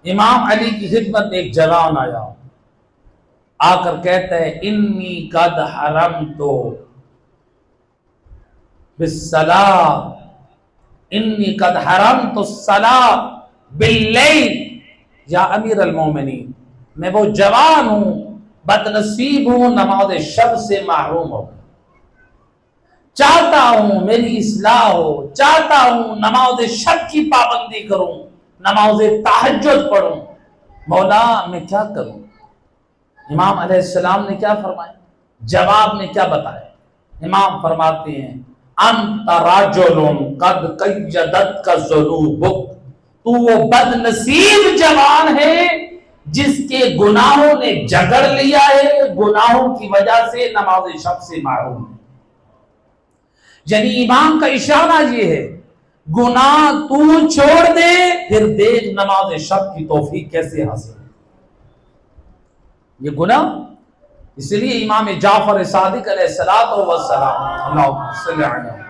Speaker 1: امام علی کی خدمت میں ایک جوان آیا، آ کر کہتا ہے انی قد حرمت بالصلاۃ، انی قد حرمت الصلاۃ باللیل. یا امیر المومنین، میں وہ جوان ہوں، بد نصیب ہوں، نماز شب سے محروم ہوں. چاہتا ہوں میری اصلاح ہو، چاہتا ہوں نماز شب کی پابندی کروں، نماز تہجد پڑھوں. مولا میں کیا کروں؟ امام علیہ السلام نے کیا فرمایا؟ جواب میں کیا بتایا؟ امام فرماتے ہیں انت رجل قد قیدتک ذنوبک، تو وہ بد نصیب جوان ہے جس کے گناہوں نے جگڑ لیا ہے، گناہوں کی وجہ سے نماز شب سے محروم ہے۔ یعنی امام کا اشارہ یہ ہے، گناہ تو چھوڑ دے، پھر دیکھ نماز شب کی توفیق کیسے حاصل ہے۔ یہ گناہ، اس لیے امام جعفر صادق علیہ السلام، اللہم صلی علی،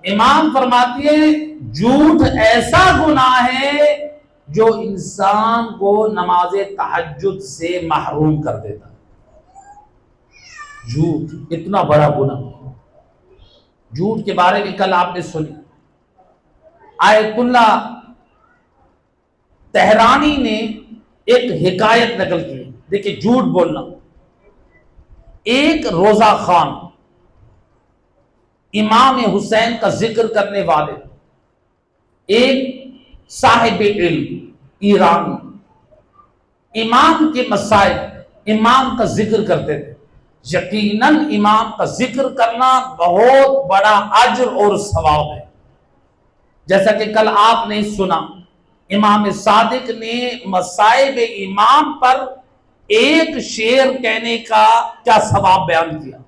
Speaker 1: امام فرماتی ہے جھوٹ ایسا گناہ ہے جو انسان کو نماز تہجد سے محروم کر دیتا ہے۔ جھوٹ اتنا بڑا گناہ، جھوٹ کے بارے میں کل آپ نے سنی، آیت اللہ تہرانی نے ایک حکایت نقل کی، دیکھیں جھوٹ بولنا۔ ایک روزہ خان، امام حسین کا ذکر کرنے والے، ایک صاحب علم ایران، امام کے مسائل، امام کا ذکر کرتے تھے۔ یقیناً امام کا ذکر کرنا بہت بڑا اجر اور ثواب ہے۔ جیسا کہ کل آپ نے سنا، امام صادق نے مصائب امام پر ایک شعر کہنے کا کیا ثواب بیان کیا،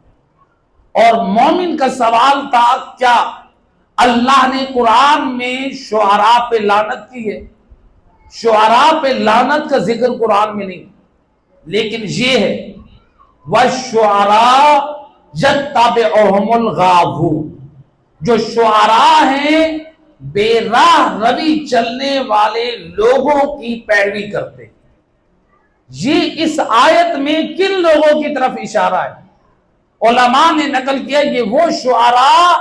Speaker 1: اور مومن کا سوال تھا کیا اللہ نے قرآن میں شعراء پہ لعنت کی ہے؟ شعراء پہ لعنت کا ذکر قرآن میں نہیں، لیکن یہ ہے وَالشُّعَرَاءُ يَتَّبِعُهُمُ الْغَاوُونَ، جو شعراء ہیں بے راہ روی چلنے والے لوگوں کی پیروی کرتے ہیں۔ یہ اس آیت میں کن لوگوں کی طرف اشارہ ہے؟ علماء نے نقل کیا یہ وہ شعراء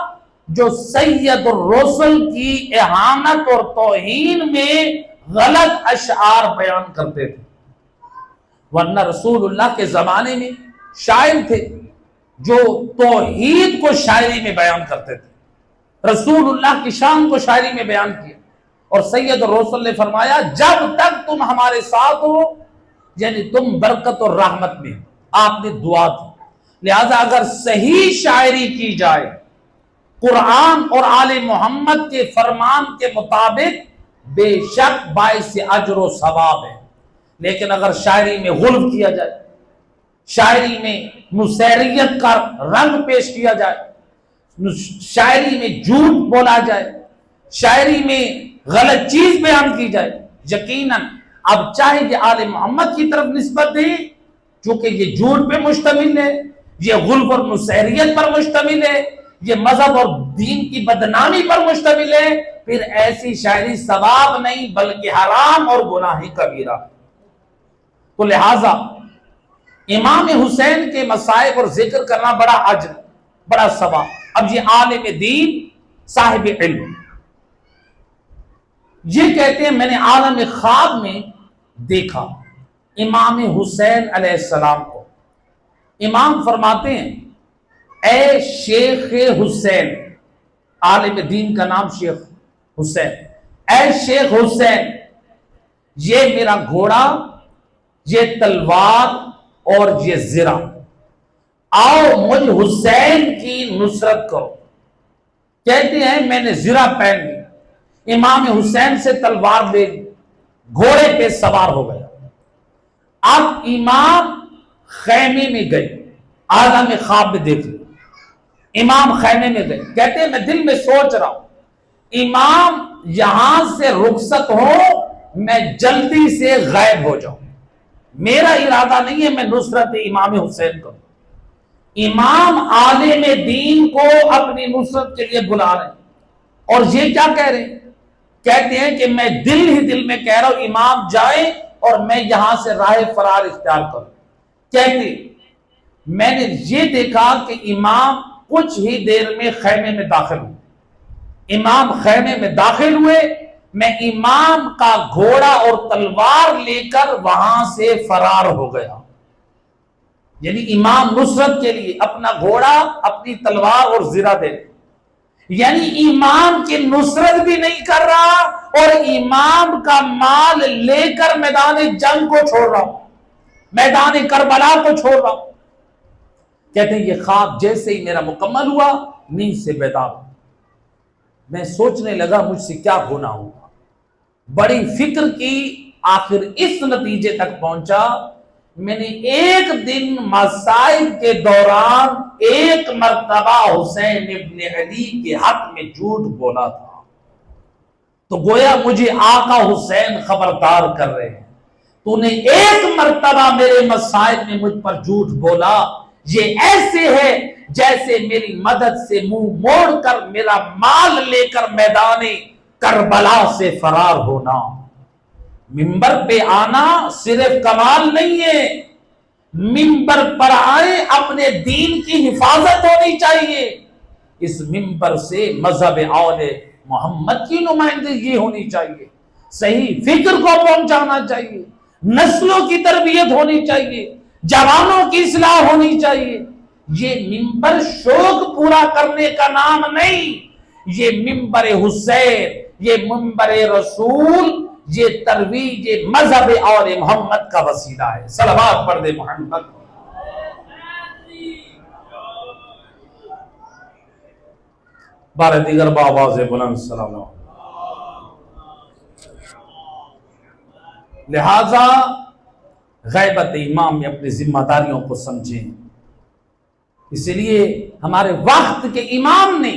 Speaker 1: جو سید الرسل کی اہانت اور توہین میں غلط اشعار بیان کرتے تھے، ورنہ رسول اللہ کے زمانے میں شاعر تھے جو توحید کو شاعری میں بیان کرتے تھے، رسول اللہ کی شان کو شاعری میں بیان کیا، اور سید الرسل نے فرمایا جب تک تم ہمارے ساتھ ہو، یعنی تم برکت اور رحمت میں، آپ نے دعا دی۔ لہذا اگر صحیح شاعری کی جائے قرآن اور آل محمد کے فرمان کے مطابق، بے شک باعث اجر و ثواب ہے، لیکن اگر شاعری میں غلو کیا جائے، شاعری میں مسیریت کا رنگ پیش کیا جائے، شاعری میں جھوٹ بولا جائے، شاعری میں غلط چیز بیان کی جائے، یقیناً اب چاہے کہ آل محمد کی طرف نسبت دیں، چونکہ یہ جھوٹ پہ مشتمل ہے، یہ غلو اور مسیریت پر مشتمل ہے، یہ مذہب اور دین کی بدنامی پر مشتمل ہے، پھر ایسی شاعری ثواب نہیں بلکہ حرام اور گناہ کبیرہ۔ تو لہذا امام حسین کے مصائب اور ذکر کرنا بڑا اجر، بڑا ثواب۔ اب یہ عالم دین صاحب علم، یہ کہتے ہیں میں نے عالم خواب میں دیکھا امام حسین علیہ السلام کو۔ امام فرماتے ہیں اے شیخ حسین، عالم دین کا نام شیخ حسین، اے شیخ حسین، یہ میرا گھوڑا، یہ تلوار اور یہ زرہ، آؤ مجھ حسین کی نصرت کرو۔ کہتے ہیں میں نے زرہ پہن لی، امام حسین سے تلوار لے لی، گھوڑے پہ سوار ہو گیا۔ اب امام خیمے میں گئے، عالم خواب میں دیکھ لی، امام خیمے میں گئے، کہتے ہیں میں دل میں سوچ رہا ہوں امام یہاں سے رخصت ہو، میں جلدی سے غائب ہو جاؤں، میرا ارادہ نہیں ہے میں نصرت امام حسین کو۔ امام عالم دین کو اپنی نصرت کے لیے بلا رہے ہیں، اور یہ کیا کہہ رہے ہیں؟ کہتے ہیں کہ میں دل ہی دل میں کہہ رہا ہوں امام جائیں اور میں یہاں سے راہ فرار اختیار کروں۔ کہتے میں نے یہ دیکھا کہ امام کچھ ہی دیر میں خیمے میں داخل ہوئے، امام خیمے میں داخل ہوئے، میں امام کا گھوڑا اور تلوار لے کر وہاں سے فرار ہو گیا۔ یعنی امام نصرت کے لیے اپنا گھوڑا، اپنی تلوار اور زرہ دے رہے، یعنی امام کی نصرت بھی نہیں کر رہا اور امام کا مال لے کر میدان جنگ کو چھوڑ رہا ہوں، میدان کربلا کو چھوڑ رہا ہوں۔ کہتے ہیں یہ خواب جیسے ہی میرا مکمل ہوا، نیند سے بیدار ہوں، میں سوچنے لگا مجھ سے کیا گناہ ہوا، بڑی فکر کی، آخر اس نتیجے تک پہنچا، میں نے ایک دن مصائب کے دوران ایک مرتبہ حسین ابن علی کے حق میں جھوٹ بولا تھا، تو گویا مجھے آقا حسین خبردار کر رہے ہیں، تو نے ایک مرتبہ میرے مصائب میں مجھ پر جھوٹ بولا، یہ ایسے ہے جیسے میری مدد سے منہ موڑ کر میرا مال لے کر میدان کربلا سے فرار ہونا۔ منبر پہ آنا صرف کمال نہیں ہے، منبر پر آئے اپنے دین کی حفاظت ہونی چاہیے، اس منبر سے مذہب آل محمد کی نمائندگی ہونی چاہیے، صحیح فکر کو پہنچانا چاہیے، نسلوں کی تربیت ہونی چاہیے، جوانوں کی اصلاح ہونی چاہیے۔ یہ منبر شوق پورا کرنے کا نام نہیں، یہ منبر حسین، یہ منبر رسول، یہ ترویج مذہب اور محمد کا وسیلہ ہے۔ صلوات پڑھ دے محمد۔ بارہ دیگر بآواز بلند سلام۔ لہذا غیبت امام میں اپنی ذمہ داریوں کو سمجھیں، اس لیے ہمارے وقت کے امام نے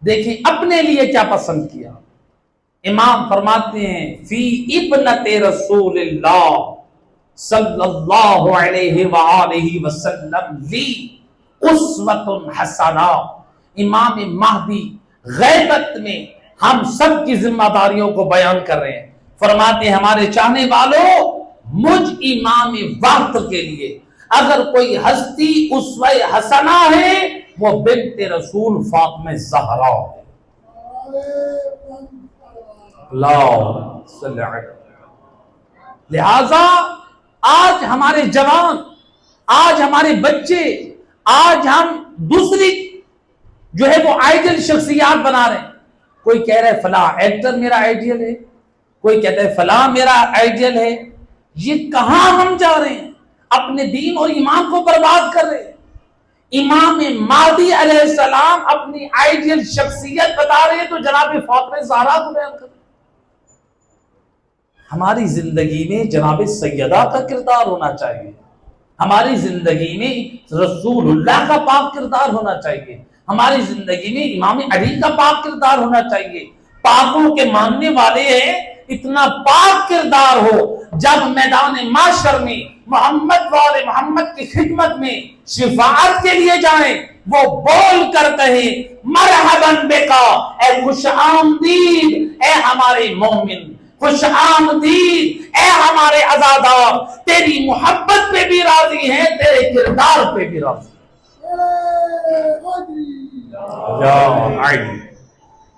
Speaker 1: دیکھیں اپنے لیے کیا پسند کیا۔ امام فرماتے ہیں فی ابنت رسول اللہ صلی اللہ علیہ وآلہ وسلم لی اسوۃ حسنہ۔ امام مہدی غیبت میں ہم سب کی ذمہ داریوں کو بیان کر رہے ہیں، فرماتے ہیں ہمارے چاہنے والوں، مجھ امام وقت کے لیے اگر کوئی ہستی اسوہ حسنہ ہے وہ بنت رسول فاطمہ زہرا ہے۔ لہذا آج ہمارے جوان، آج ہمارے بچے، آج ہم دوسری جو ہے وہ آئیڈیل شخصیات بنا رہے ہیں۔ کوئی کہہ رہا ہے فلاں ایکٹر میرا آئیڈیل ہے، کوئی کہتا ہے فلاں میرا آئیڈیل ہے۔ یہ کہاں ہم جا رہے ہیں؟ اپنے دین اور ایمان کو برباد کر رہے ہیں۔ امام مہدی علیہ السلام اپنی آئیڈیل شخصیت بتا رہے ہیں تو جناب فاطمہ زہرا کو بیان کر رہے ہیں۔ ہماری زندگی میں جناب سیدہ کا کردار ہونا چاہیے، ہماری زندگی میں رسول اللہ کا پاک کردار ہونا چاہیے، ہماری زندگی میں امام علی کا پاک کردار ہونا چاہیے۔ پاکوں کے ماننے والے ہیں، اتنا پاک کردار ہو جب میدان معاشر میں محمد والے محمد کی خدمت میں شفاعت کے لیے جائیں، وہ بول کر کہیں مرحباً بکا، اے خوش آمدید اے ہمارے مومن، خوش آمدید اے ہمارے عزادار، تیری محبت پہ بھی راضی ہیں، تیرے کردار پہ بھی راضی ہیں۔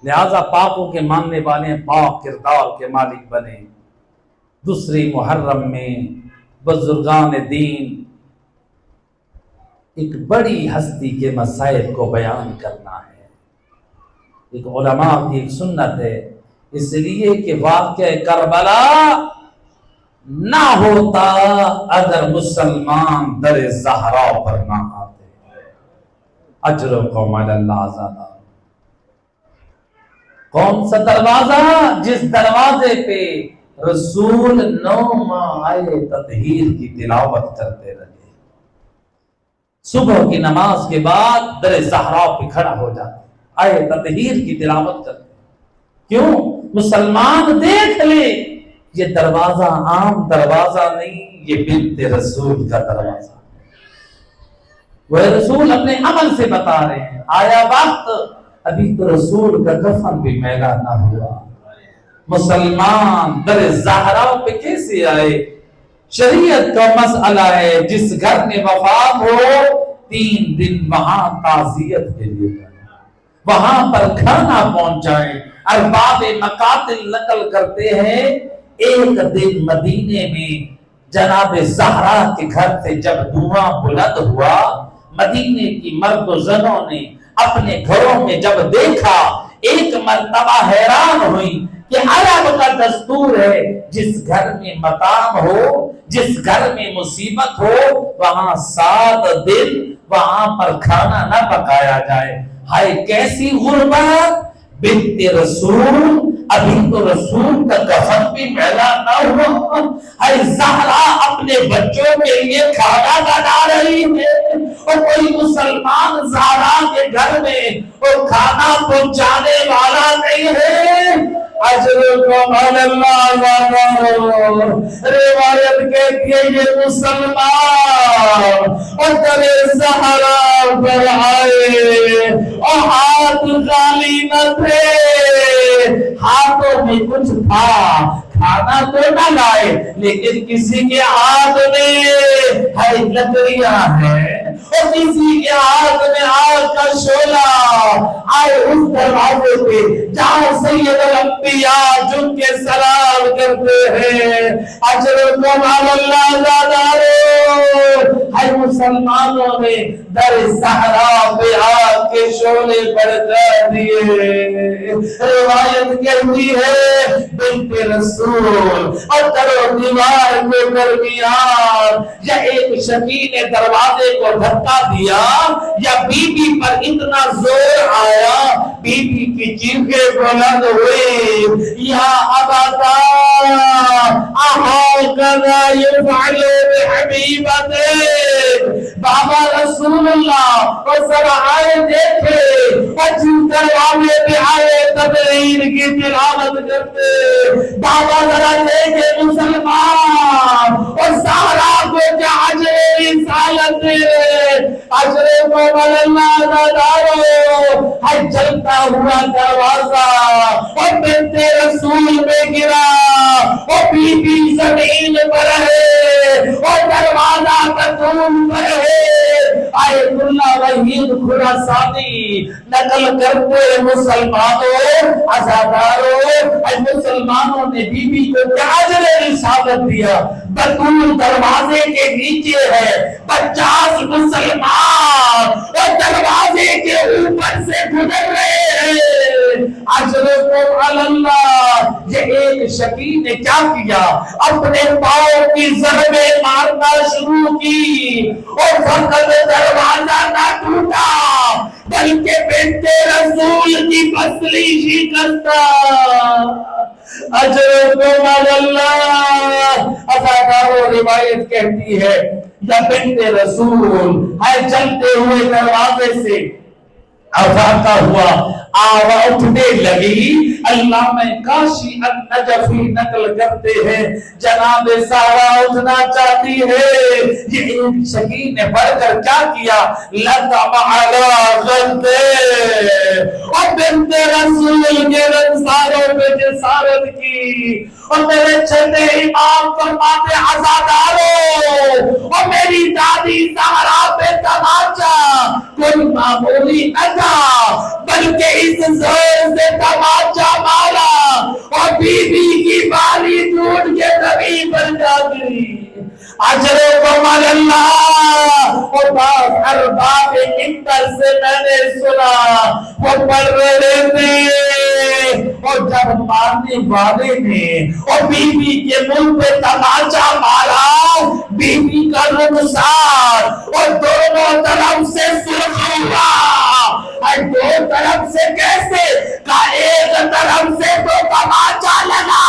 Speaker 1: لہذا پاکوں کے ماننے والے پاک کردار کے مالک بنے۔ دوسری محرم میں بزرگان دین ایک بڑی ہستی کے مسائل کو بیان کرنا ہے، ایک علماء کی ایک سنت ہے، اس لیے کہ واقعہ کربلا نہ ہوتا اگر مسلمان در زہرا پر نہ آتے۔ اجرکم علی اللہ زیادہ۔ کون سا دروازہ؟ جس دروازے پہ رسول 9 ماہ آئے تطہیر کی تلاوت کرتے رہے، صبح کی نماز کے بعد در زہرا پہ کھڑا ہو جاتے، آئے تطہیر کی تلاوت کرتے۔ کیوں؟ مسلمان دیکھ لے یہ دروازہ عام دروازہ نہیں، یہ بنت رسول کا دروازہ ہے۔ وہ رسول اپنے عمل سے بتا رہے ہیں، آیا وقت ابھی تو رسول کا کفن بھی میلا نہ ہوا، مسلمان در زہرا پہ کیسے آئے؟ شریعت کا مسئلہ ہے، جس گھر میں وفات ہو 3 دن وہاں تعزیت کے لیے جائیں، وہاں پر کھانا پہنچائیں۔ ارباب مقاتل نقل کرتے ہیں ایک دن مدینے میں جناب زہرا کے گھر سے جب دھواں بلند ہوا، مدینے کی مرد و زنوں نے اپنے گھروں میں جب دیکھا، ایک مرتبہ حیران ہوئی کہ عرب کا دستور ہے جس گھر میں مقام ہو، جس گھر میں مصیبت ہو، وہاں 7 دن وہاں پر کھانا نہ پکایا جائے۔ ہائے کیسی غربت! بنت رسول ابھی تو رسول کا کفن بھی میلا نہ ہوا، زہرا اپنے بچوں کے لیے کھانا بنا رہی ہے، اور کوئی مسلمان زہرا کے گھر میں اور کھانا پہنچانے والا نہیں ہے۔ اجرکم علی اللہ، روایت کہتی ہے یہ مسلمان اور در زہرا پر آئے اور ہاتھ خالی نہ تھے، ہاتھوں میں کچھ تھا، کھانا تو نہ لائے لیکن کسی کے ہاتھ میں لکڑیاں ہیں اور کسی کے ہاتھ میں آگ کا شعلہ، آئے اس دروازے پہ جہاں سید الانبیاء جن کے سلام کرتے ہیں، اجرکم علی اللہ زادارو، ہر مسلمانوں نے در صحرا پہ آگ کے شعلے بھڑکا دیے۔ روایت کہتی ہے بنت رسول اور در و دیوار کے درمیان یا ایک شقی نے دروازے کو دھکا دیا یا بی بی پر اتنا زور آیا، بی بی کی چیخیں بلند ہوئی، یا ابتا اہاکذا یفعل بحبیبتک، بابا رسول اللہ اور ذرا آئے دیکھے اور جن دروازے پہ آئے تبریر کی تلاوت کرتے، بابا ذرا دیکھے مسلمان اور سارا کو کیا عجر رسالت اجرکم علی اللہ زادارو، ہے جلتا ہوا دروازہ اور بنت رسول میں گرا اور بی بی زمین پر ہے اور دروازہ قدوم پر ہے۔ آیت اللہ وحید خراسانی نقل کرتے مسلمانوں عزاداروں، مسلمانوں نے بی بی کو کیا عجر رسالت دیا، بطول دروازے کے نیچے ہے، 50 مسلمان اور دروازے کے اوپر سے گزر رہے ہیں۔ اجرکم علی اللہ، یہ ایک شقی نے کیا کیا، اپنے پاؤں کی ضربیں مارنا شروع کی اور فقط دروازہ نہ ٹوٹا بلکہ بنت رسول کی پسلی شکستہ۔ اجرکم علی اللہ، ازادارو روایت کہتی ہے یا بنت رسول ہے جلتے ہوئے دروازے سے افاقہ ہوا، آواز اٹھنے لگی۔ علامہ کاشی النجفی نقل کرتے ہیں جناب سارا اٹھنا چاہتی ہے، یہ ایک شقی نے بڑھ کر کیا کیا، لطم علی خدہ، اور بنت رسول کے رنساروں پہ جسارت کی، اور میرے چھتے امام فرماتے عزاداروں، اور میری دادی زہرا پہ تماچا کوئی معمولی نہ تھا بلکہ اس زور سے تماچا مارا اور بی بی کی بالی ٹوٹ کے زمین پر جا گری۔ اجرکم علی اللہ، اور بعض ارباب منبر سے میں نے سنا وہ پڑھ رہے تھے، اور جب مارنے والے نے اور بی بی کے منہ پہ تماچا مارا، بی بی کا رخسار اور دونوں طرف سے سرخ ہوا، اور دو طرف سے کیسے کا ایک طرف سے تو تماچا لگا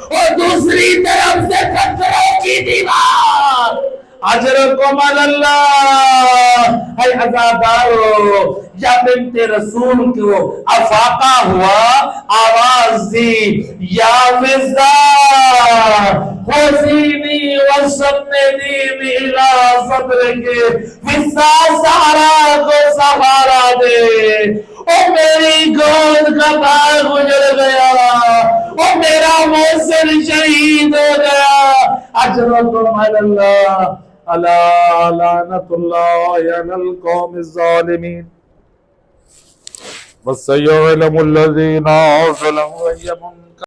Speaker 1: اور دوسری طرف سے پتھروں کی دیوار۔ اجرکم علی اللہ، ہے عزادارو، یا بنت رسول کو افاقہ ہوا، آواز دی یا وزا خوزینی وسندنی الى صدرک، وزا سہارا کو سہارا دے، او میری گود کا باغ گزر گیا، او میرا محسن شہید ہو گیا۔ اجرکم علی اللہ، الا لعنت اللہ علی القوم الظالمین، وسيعلم الذين ظلموا أي منقلب